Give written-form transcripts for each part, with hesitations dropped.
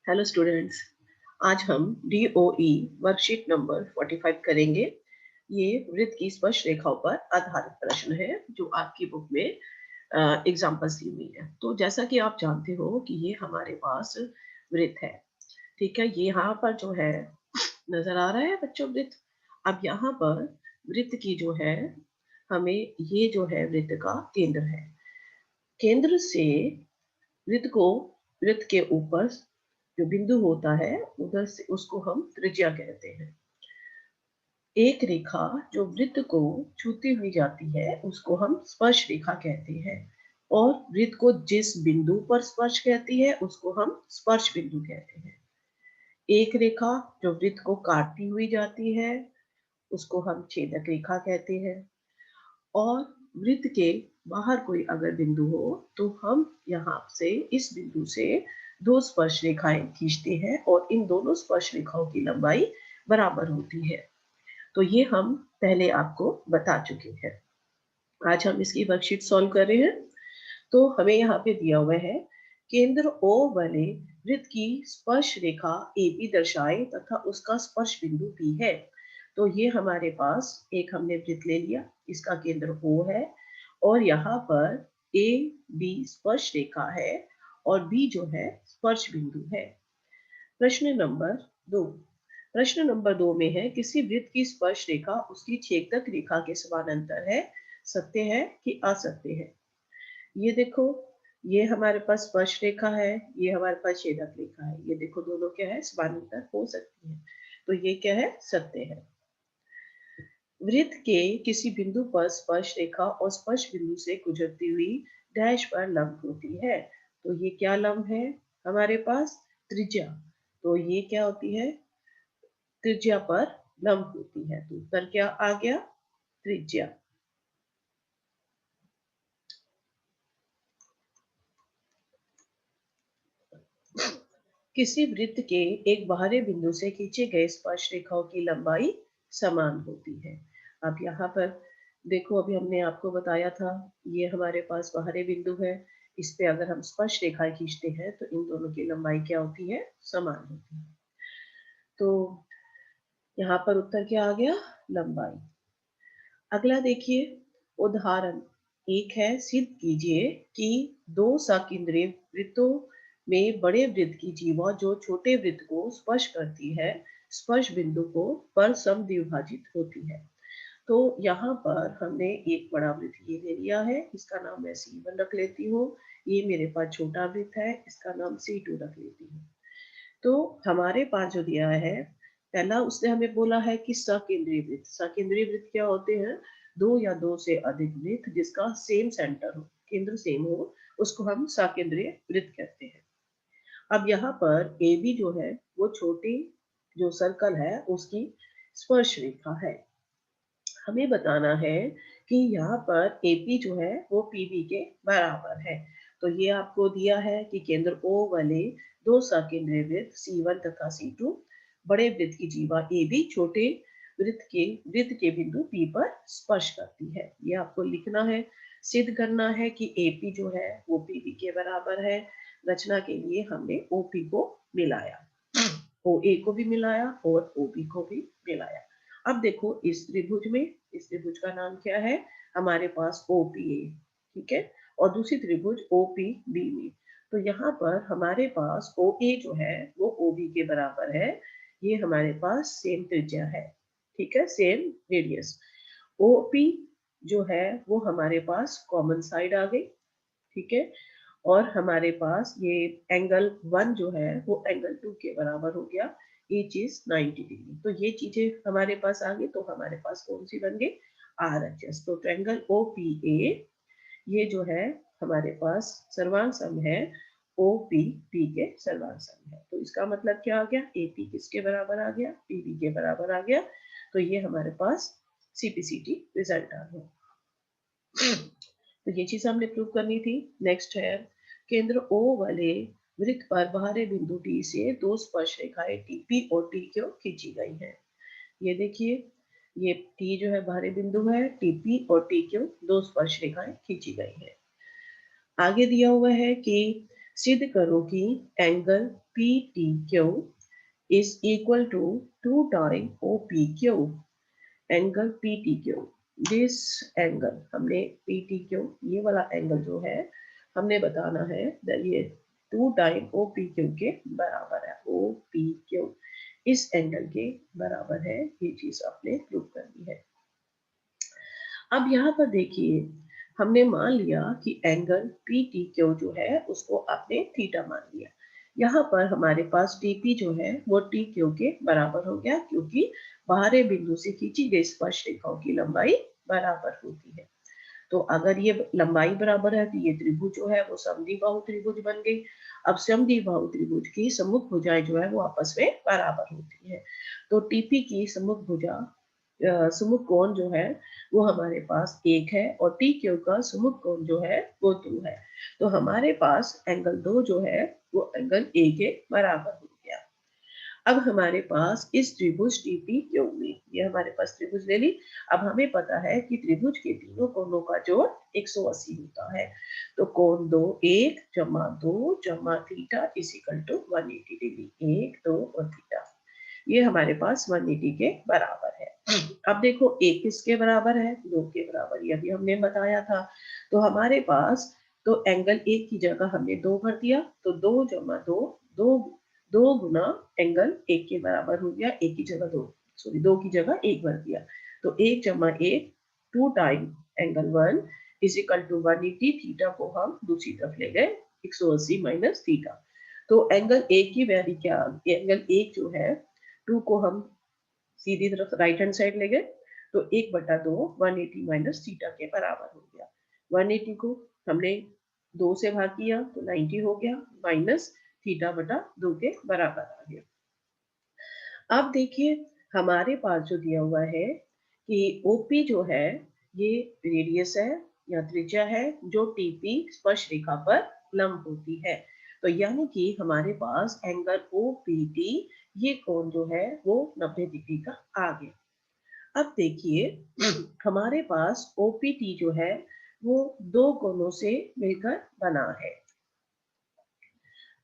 Hello students. आज हम DOE worksheet number 45 करेंगे। ये वृत्त की स्पर्श रेखाओं पर आधारित प्रश्न है जो आपकी बुक में एग्जाम्पल्स दी हुई है। तो जैसा कि आप जानते हो कि ये हमारे पास वृत्त है। ठीक है, ये यहाँ पर जो है नजर आ रहा है बच्चों वृत्त। अब यहाँ पर वृत्त की जो है हमें ये जो है वृत्त का केंद्र है। केंद्र से वृत्त को वृत्त के ऊपर जो बिंदु होता है उधर से उसको हम त्रिज्या कहते हैं। एक रेखा जो वृत्त को छूती हुई जाती है उसको हम स्पर्श रेखा कहते हैं, और वृत्त को जिस बिंदु पर स्पर्श कहती है उसको हम स्पर्श बिंदु कहते हैं। एक रेखा जो वृत्त को काटती हुई जाती है उसको हम छेदक रेखा कहते हैं, और वृत्त के बाहर कोई अगर बिंदु हो तो हम यहाँ से इस बिंदु से दो स्पर्श रेखाएं खींचते हैं और इन दोनों स्पर्श रेखाओं की लंबाई बराबर होती है। तो ये हम पहले आपको बता चुके हैं। आज हम इसकी वर्कशीट सॉल्व कर रहे हैं। तो हमें यहाँ पे दिया हुआ है केंद्र O वाले वृत्त की स्पर्श रेखा AB दर्शाए तथा उसका स्पर्श बिंदु P है। तो ये हमारे पास एक हमने वृत्त ले लिया, इसका केंद्र O है और यहाँ पर AB स्पर्श रेखा है और B जो है स्पर्श बिंदु है। प्रश्न नंबर 2। प्रश्न नंबर 2 में है किसी वृत्त की स्पर्श रेखा उसकी छेदक रेखा के समानांतर है, सत्य है कि असत्य है। ये देखो, ये हमारे पास स्पर्श रेखा है, ये हमारे पास छेदक रेखा है। ये देखो दोनों क्या है, समानांतर हो सकती है। तो ये क्या है, सत्य है। वृत्त के किसी बिंदु पर स्पर्श रेखा और स्पर्श बिंदु से गुजरती हुई डैश पर लंब होती है। तो ये क्या लंब है, हमारे पास त्रिज्या। तो ये क्या होती है, त्रिज्या पर लंब होती है। तो उत्तर क्या आ गया, त्रिज्या। किसी वृत्त के एक बाहरी बिंदु से खींचे गए स्पर्श रेखाओं की लंबाई समान होती है। अब यहाँ पर देखो, अभी हमने आपको बताया था ये हमारे पास बाहरी बिंदु है, इस पे अगर हम स्पर्श रेखाएं खींचते हैं तो इन दोनों की लंबाई क्या होती है, समान होती है। तो यहाँ पर उत्तर क्या आ गया, लंबाई। अगला देखिए, उदाहरण एक है, सिद्ध कीजिए कि दो सकेंद्रीय वृत्तों में बड़े वृत्त की जीवा जो छोटे वृत्त को स्पर्श करती है स्पर्श बिंदु को पर समद्विभाजित होती है। तो यहाँ पर हमने एक बड़ा वृत्त ये ले लिया है, इसका नाम मैं C1 रख लेती हूँ। ये मेरे पास छोटा वृत्त है, इसका नाम C2 रख लेती हूँ। तो हमारे पास जो दिया है, पहला उसने हमें बोला है कि सकेंद्रीय वृत्त। सकेंद्रीय वृत्त क्या होते हैं, दो या दो से अधिक वृत्त जिसका सेम सेंटर हो, केंद्र सेम हो, उसको हम सकेंद्रीय वृत्त कहते हैं। अब यहाँ पर ए बी जो है वो छोटी जो सर्कल है उसकी स्पर्श रेखा है। हमें बताना है कि यहाँ पर AP जो है वो PB के बराबर है। तो ये आपको दिया है कि केंद्र O वाले दो सकेंद्रीय वृत्त C1 तथा C2 बड़े वृत्त की जीवा AB छोटे वृत्त के बिंदु P पर स्पर्श करती है। ये आपको लिखना है, सिद्ध करना है कि AP जो है वो PB के बराबर है। रचना के लिए हमने OP को मिलाया, OA को भी मिलाया और OB को भी मिलाया। अब देखो इस त्रिभुज में, इस त्रिभुज का नाम क्या है, हमारे पास OPA, ठीक है, और दूसरी त्रिभुज OPB में। तो यहाँ पर हमारे पास OA जो है वो OB के बराबर है। ये हमारे पास सेम त्रिज्या है, ठीक है, सेम रेडियस। OP जो है वो हमारे पास कॉमन साइड आ गई, ठीक है, और हमारे पास ये एंगल 1 जो है वो एंगल 2 के बराबर हो गया, ईच इज 90 डिग्री। तो ये चीजें हमारे पास आ गई। तो हमारे पास कौन सी बन गई, RHS। तो ट्रायंगल OPA ये जो है हमारे पास सर्वांग सम है, OPP के सर्वांग सम है। तो इसका मतलब क्या आ गया, AP किसके बराबर आ गया, PB के बराबर आ गया। तो ये हमारे पास CPCT रिजल्ट आ गया। तो ये चीज हमने प्रूव करनी थी। नेक्स्ट है, केंद्र O वाले वृत्त पर बाहरी बिंदु D से दो स्पर्श रेखाएं TP और TQ खींची गई हैं। ये देखिए, ये T जो है बाहरी बिंदु है, TP और TQ दो स्पर्श रेखाएं खींची गई हैं। आगे दिया हुआ है कि सिद्ध करो कि angle P T Q is equal to 2 time O P Q. Angle P T Q, this angle हमने पी टी क्यू, ये वाला एंगल जो है हमने बताना है ये 2 टाइम ओ पी क्यू के बराबर है। ओ पी क्यू इस एंगल के बराबर है, ये चीज आपने प्रूव करनी है। अब यहाँ पर देखिए, हमने मान लिया कि एंगल पी टी क्यू जो है उसको आपने थीटा मान लिया। यहाँ पर हमारे पास टीपी जो है वो टी क्यू के बराबर हो गया, क्योंकि बाहरी बिंदु से खींची गई स्पर्श रेखाओं की लंबाई बराबर होती है। तो अगर ये लंबाई बराबर है तो ये त्रिभुज जो है वो समद्विबाहु त्रिभुज बन गई। अब समद्विबाहु त्रिभुज की सम्मुख भुजाएं जो है वो आपस में बराबर होती है। तो टीपी की सम्मुख भुजा सुमुख कोण जो है वो हमारे पास 1 है और टी क्यू का सुमुख कोण जो है वो 2 है। तो हमारे पास एंगल 2 जो है वो एंगल ए के बराबर हो गया। अब हमारे पास इस त्रिभुज टीपी क्यू में, ये हमारे पास त्रिभुज ले ली। अब हमें पता है कि त्रिभुज के तीनों कोणों का जोड़ 180 होता है। तो कोण 2 1 जमा 2 जमा theta is equal to 180 degree. 1 2 और थीटा, ये हमारे पास 180 के बराबर है। अब देखो एक किसके बराबर है, 2 के बराबर, ये भी हमने बताया था। तो हमारे पास तो एंगल एक की जगह हमने 2 भर दिया, तो 2 जमा 2 2 2 गुना एंगल एक के बराबर हो गया। एक की जगह 2, सॉरी 2 की जगह 1 भर दिया, तो 1 जमा 1 2 time angle 1 is equal to 180। Theta को हम दूसरी तरफ ले गए, 180 माइनस थीटा। तो एंगल एक की वैल्यू क्या, एंगल एक जो है 2 को हम सीधी तरफ राइट हैंड साइड ले गए, तो 1/2 180 माइनस थीटा के बराबर हो गया। 180 को हमने 2 से भाग किया तो 90 हो गया, माइनस थीटा बटा 2 के बराबर आ गया। अब देखिए हमारे पास जो दिया हुआ है कि ओपी जो है ये रेडियस है या त्रिज्या है जो टीपी स्पर्श रेखा पर लंब होती है। तो यानी कि हमारे पास एंगल ओ पी टी, ये कोण जो है वो 90 डिग्री का आ गया। अब देखिए हमारे पास ओपीटी जो है वो दो कोणों से मिलकर बना है।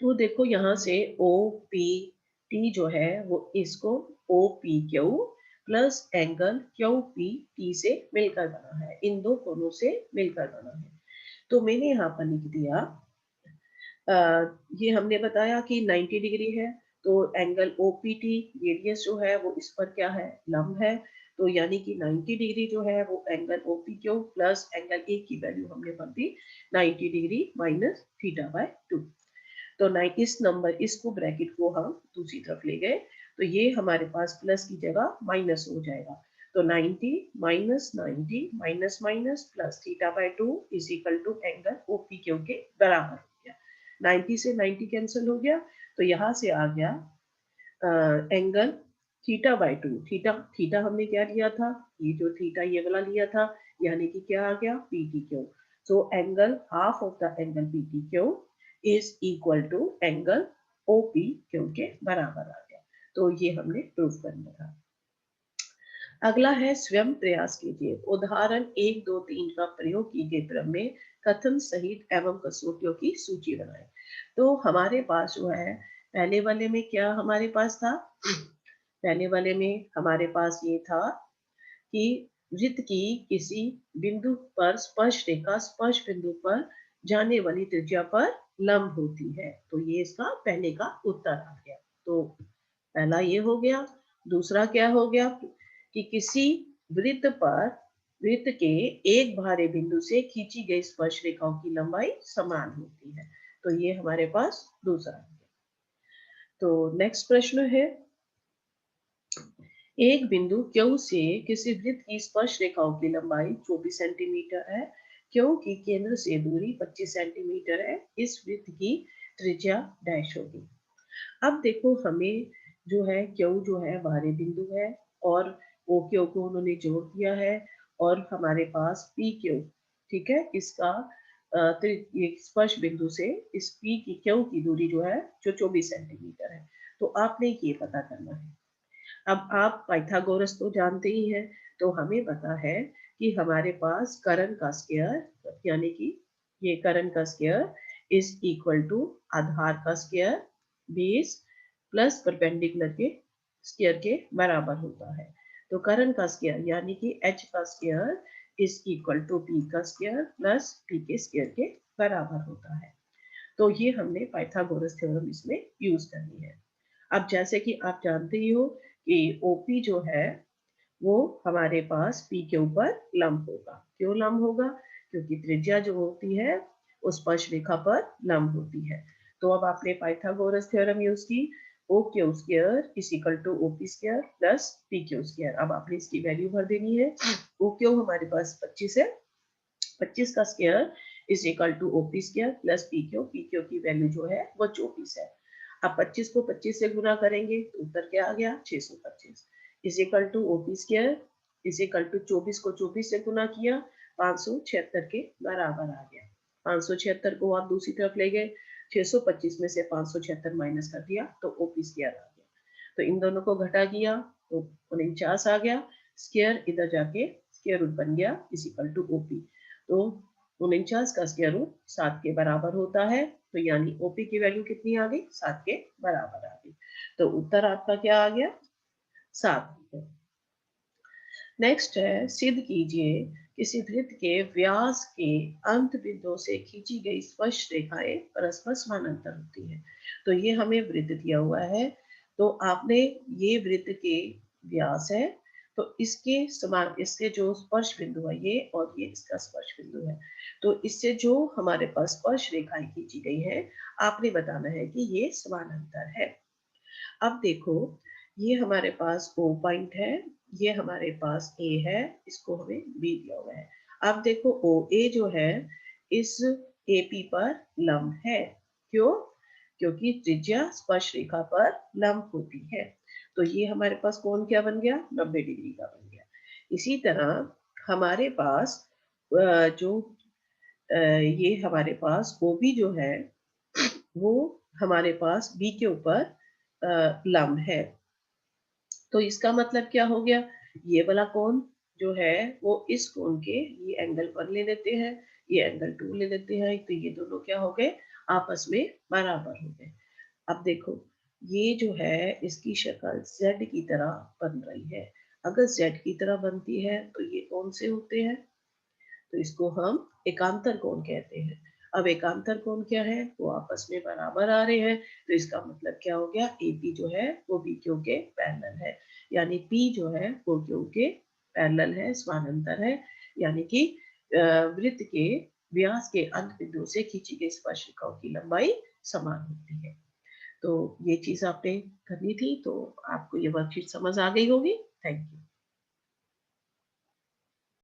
तो देखो यहाँ से ओ पी टी जो है वो इसको O P Q plus angle Q P T से मिलकर बना है, इन दो कोणों से मिलकर बना है। तो मैंने यहाँ पर लिख दिया ये हमने बताया कि 90 डिग्री है, तो एंगल ओपीटी रेडियस जो है वो इस पर क्या है, लंब है। तो यानी कि 90 डिग्री जो है वो angle OPQ plus angle A की वैल्यू हमने पढ़ दी 90 डिग्री माइनस थीटा बाय 2। तो इस नंबर इसको ब्रैकेट को हम दूसरी तरफ ले गए, तो ये हमारे पास प्लस की जगह माइनस हो जाएगा। तो 90 minus 90 minus minus plus theta by 2 is equal to angle OPQ के बराबर हो गया। 90 से 90 कैंसिल हो गया, तो यहाँ से आ गया angle theta by 2। Theta theta हमने क्या लिया था, ये जो थीटा ये वाला लिया था, यानी कि क्या आ गया P T Q. So angle half of the angle P T Q is equal to angle O P Q के बराबर आ गया। तो ये हमने प्रूव करना था। अगला है स्वयं प्रयास कीजिए। उदाहरण 1 2 3 का प्रयोग की गए क्रम में कथन सहित एवं कसौटियों की सूची बनाएं। तो हमारे पास जो है पहले वाले में क्या हमारे पास था, पहले वाले में हमारे पास ये था कि वृत्त की किसी बिंदु पर स्पर्श रेखा स्पर्श बिंदु पर जाने वाली त्रिज्या पर लंब होती है। तो ये इसका पहले का उत्तर आ गया। तो पहला ये हो गया। दूसरा क्या हो गया कि किसी वृत्त पर वृत्त के एक बाहरी बिंदु से खींची गई स्पर्श रेखाओं की लंबाई समान होती है। तो ये हमारे पास दूसरा है। तो नेक्स्ट प्रश्न है, एक बिंदु Q से किसी वृत्त की स्पर्श रेखाओं की लंबाई 24 सेंटीमीटर है। Q की केंद्र से दूरी 25 सेंटीमीटर है। इस वृत्त की त्रिज्या डैश होगी। अब देखो हमें जो है Q जो है बाहरी बिंदु है और OQ को उन्होंने जोड़ दिया है, और हमारे पास PQ, ठीक है, इसका ये स्पर्श बिंदु से इस P की Q की दूरी जो है जो 24 सेंटीमीटर है। तो आपने ये पता करना है। अब आप पाइथागोरस तो जानते ही हैं, तो हमें पता है कि हमारे पास कर्ण का स्क्वायर, यानी कि ये कर्ण का स्क्वायर इज इक्वल टू आधार का स्क्वायर बेस प्लस परपेंडिकुलर के स्क्वायर के बराबर होता है। तो करण का स्क्वायर यानी कि h का square is equal to p का स्क्वायर प्लस p के स्क्वायर के बराबर होता है। तो ये हमने पाइथागोरस थ्योरम इसमें यूज करनी है। अब जैसे कि आप जानते ही हो कि OP जो है वो हमारे पास P के ऊपर लंब होगा। क्यों लंब होगा? क्योंकि त्रिज्या जो होती है उस स्पर्श रेखा पर लंब होती है। तो अब आपने पाइथागोरस थ्योरम यूज की, O Q square is equal to OP square plus P Q square. अब आपने इसकी वैल्यू भर देनी है। ओ क्यू हमारे पास 25 है, 25 का square is equal to OP square plus P Q की वैल्यू जो है वो 24 है। अब 25 को 25 से गुना करेंगे तो उत्तर क्या आ गया? 625 is equal to OP square is equal to 24 को 24 से गुना किया 576 के बराबर आ गया। 576 को आप दूसरी तरफ ले गए, 625 में से 576 माइनस कर दिया तो ओपी स्क्वायर आ गया। तो इन दोनों को घटा किया तो 49 आ गया। स्क्वायर इधर जाके स्क्वायर रूट बन गया इज इक्वल टू ओपी। तो 49 का स्क्वायर रूट 7 के बराबर होता है। तो यानी ओपी की वैल्यू कितनी आ गई? 7 के बराबर आ गई। तो उत्तर आपका क्या आ गया? 7। नेक्स्ट है, सिद्ध कीजिए किसी वृत्त के व्यास के अंत बिंदु से खींची गई स्पर्श रेखाएं परस्पर समानांतर होती है। तो ये हमें वृत्त दिया हुआ है। तो आपने ये वृत्त के व्यास है, तो इसके समान इसके जो स्पर्श बिंदु है ये और ये इसका स्पर्श बिंदु है। तो इससे जो हमारे पास स्पर्श रेखाएं खींची गई है आपने बताना है कि ये समानांतर है। अब देखो, ये हमारे पास O पॉइंट है, ये हमारे पास A है, इसको हमें B दिया हुआ है। अब देखो OA जो है इस AP पर लंब है। क्यों? क्योंकि त्रिज्या स्पर्श रेखा पर लंब होती है। तो ये हमारे पास कोण क्या बन गया? 90 डिग्री का बन गया। इसी तरह हमारे पास जो ये हमारे पास OB जो है वो हमारे पास B के ऊपर लंब है। तो इसका मतलब क्या हो गया? ये वाला कोण जो है वो इस कोण के ये एंगल 1 ले लेते हैं, ये एंगल 2 ले लेते हैं, तो ये दोनों क्या हो गए? आपस में बराबर हो गए। अब देखो, ये जो है इसकी शक्ल Z की तरह बन रही है। अगर Z की तरह बनती है तो ये कौन से होते हैं? तो इसको हम एकांतर कोण कहते हैं। अब एकांतर कोण क्या है? वो आपस में बराबर आ रहे हैं। तो इसका मतलब क्या हो गया? AP जो है वो BQ के पैरेलल है, यानी P जो है वो Q के पैरेलल है, समानांतर है। यानी कि वृत्त के व्यास के अंत बिंदु से खींची गई स्पर्शिकाओं की लंबाई समान होती है। तो ये चीज आपने करनी थी, तो आपको ये वर्कशीट समझ आ गई होगी। Thank you.